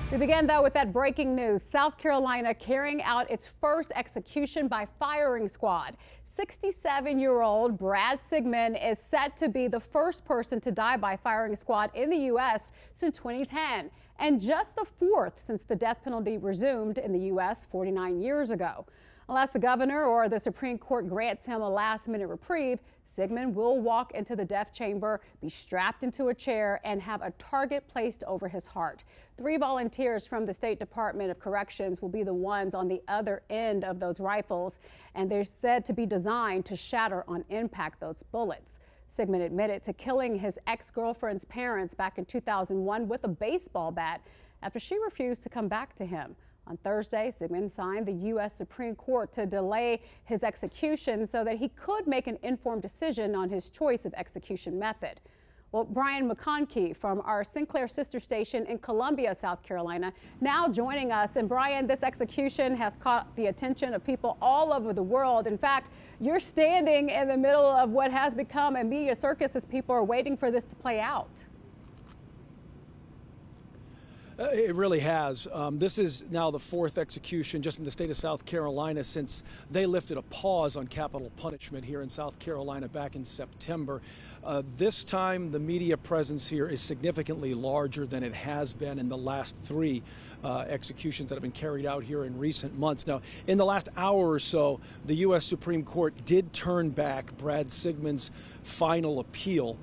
We begin, though, with that breaking news. South Carolina carrying out its first execution by firing squad. 67-year-old Brad Sigmon is set to be the first person to die by firing squad in the U.S. since 2010, and just the fourth since the death penalty resumed in the U.S. 49 years ago. Unless the governor or the Supreme Court grants him a last-minute reprieve, Sigmon will walk into the death chamber, be strapped into a chair, and have a target placed over his heart. 3 volunteers from the State Department of Corrections will be the ones on the other end of those rifles, and they're said to be designed to shatter on impact those bullets. Sigmon admitted to killing his ex-girlfriend's parents back in 2001 with a baseball bat after she refused to come back to him. On Thursday, Sigmon signed the U.S. Supreme Court to delay his execution so that he could make an informed decision on his choice of execution method. Well, Brian McConkey from our Sinclair sister station in Columbia, South Carolina, now joining us. And Brian, this execution has caught the attention of people all over the world. In fact, you're standing in the middle of what has become a media circus as people are waiting for this to play out. It really has. This is now the 4th execution just in the state of South Carolina since they lifted a pause on capital punishment here in South Carolina back in September. This time, the media presence here is significantly larger than it has been in the last 3 executions that have been carried out here in recent months. Now, in the last hour or so, the U.S. Supreme Court did turn back Brad Sigmon's final appeal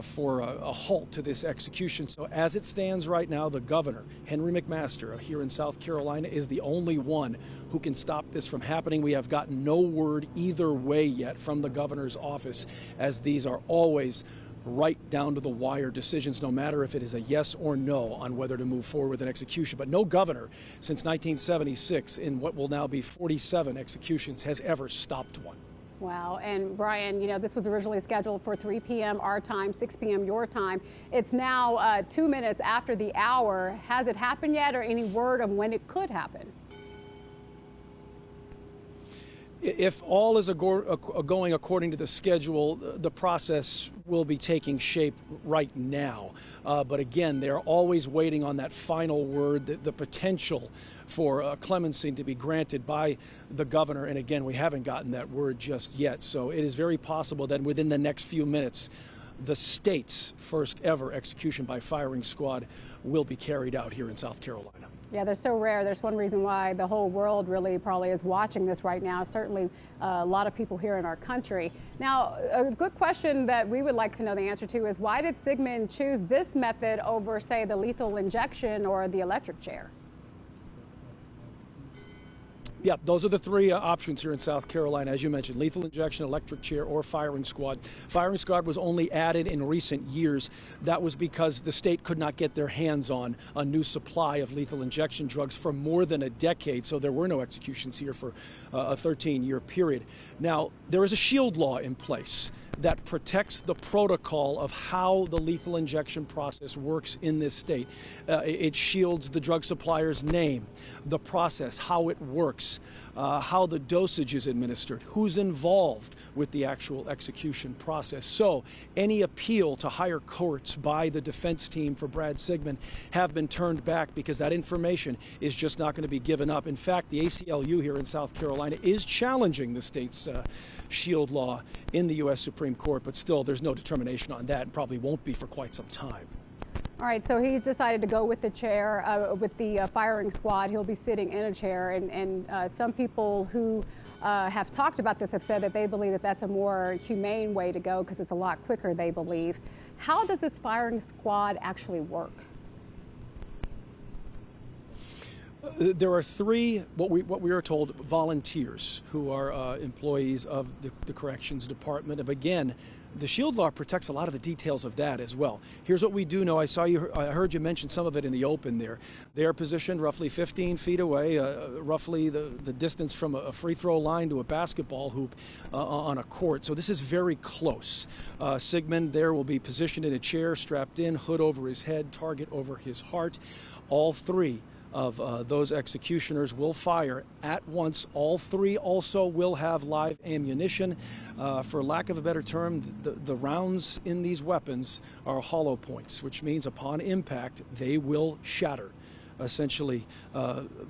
for a halt to this execution. So as it stands right now, the governor, Henry McMaster, here in South Carolina, is the only one who can stop this from happening. We have gotten no word either way yet from the governor's office, as these are always right down to the wire decisions, no matter if it is a yes or no on whether to move forward with an execution. But no governor since 1976 in what will now be 47 executions has ever stopped one. Wow. And Brian, you know, this was originally scheduled for 3 p.m. our time, 6 p.m. your time. It's now 2 minutes after the hour. Has it happened yet, or any word of when it could happen? If all is going according to the schedule, the process will be taking shape right now. But again, they're always waiting on that final word, the potential for clemency to be granted by the governor. And again, we haven't gotten that word just yet. So it is very possible that within the next few minutes, the state's first ever execution by firing squad will be carried out here in South Carolina. Yeah, they're so rare. There's one reason why the whole world really probably is watching this right now. Certainly a lot of people here in our country. Now, a good question that we would like to know the answer to is, why did Sigmon choose this method over, say, the lethal injection or the electric chair? Yeah, those are the 3 options here in South Carolina. As you mentioned, lethal injection, electric chair, or firing squad. Firing squad was only added in recent years. That was because the state could not get their hands on a new supply of lethal injection drugs for more than a decade, so there were no executions here for a 13-year period. Now, there is a shield law in place that protects the protocol of how the lethal injection process works in this state. It shields the drug supplier's name, the process, how it works, how the dosage is administered, who's involved with the actual execution process. So any appeal to higher courts by the defense team for Brad Sigmon have been turned back because that information is just not going to be given up. In fact, the ACLU here in South Carolina is challenging the state's shield law in the U.S. Supreme Court, but still there's no determination on that and probably won't be for quite some time. All right, so he decided to go with the chair, with the firing squad. He'll be sitting in a chair, and some people who have talked about this have said that they believe that that's a more humane way to go because it's a lot quicker, they believe. How does this firing squad actually work? There are 3, what we are told, volunteers who are employees of the Corrections Department. And again, the shield law protects a lot of the details of that as well. Here's what we do know. I heard you mention some of it in the open there. They are positioned roughly 15 feet away, roughly the distance from a free throw line to a basketball hoop on a court. So this is very close. Sigmon there will be positioned in a chair, strapped in, hood over his head, target over his heart. All 3 of those executioners will fire at once. All 3 also will have live ammunition. For lack of a better term, the rounds in these weapons are hollow points, which means upon impact, they will shatter. essentially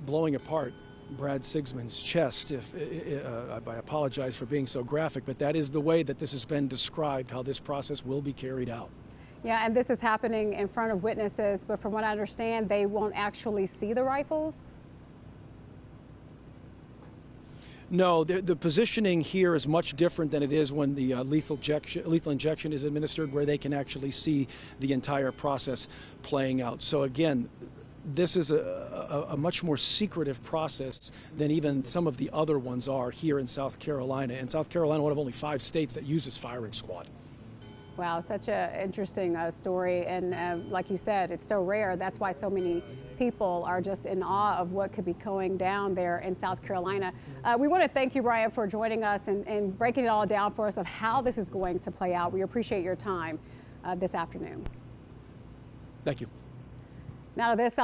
blowing apart Brad Sigmon's chest. I apologize for being so graphic, but that is the way that this has been described, how this process will be carried out. Yeah, and this is happening in front of witnesses, but from what I understand, they won't actually see the rifles? No, the positioning here is much different than it is when the lethal injection is administered, where they can actually see the entire process playing out. So again, this is a much more secretive process than even some of the other ones are here in South Carolina. And South Carolina, one of only 5 states that uses firing squad. Wow, such an interesting story, and like you said, it's so rare. That's why so many people are just in awe of what could be going down there in South Carolina. We want to thank you, Brian, for joining us and breaking it all down for us of how this is going to play out. We appreciate your time this afternoon. Thank you. Now to this, South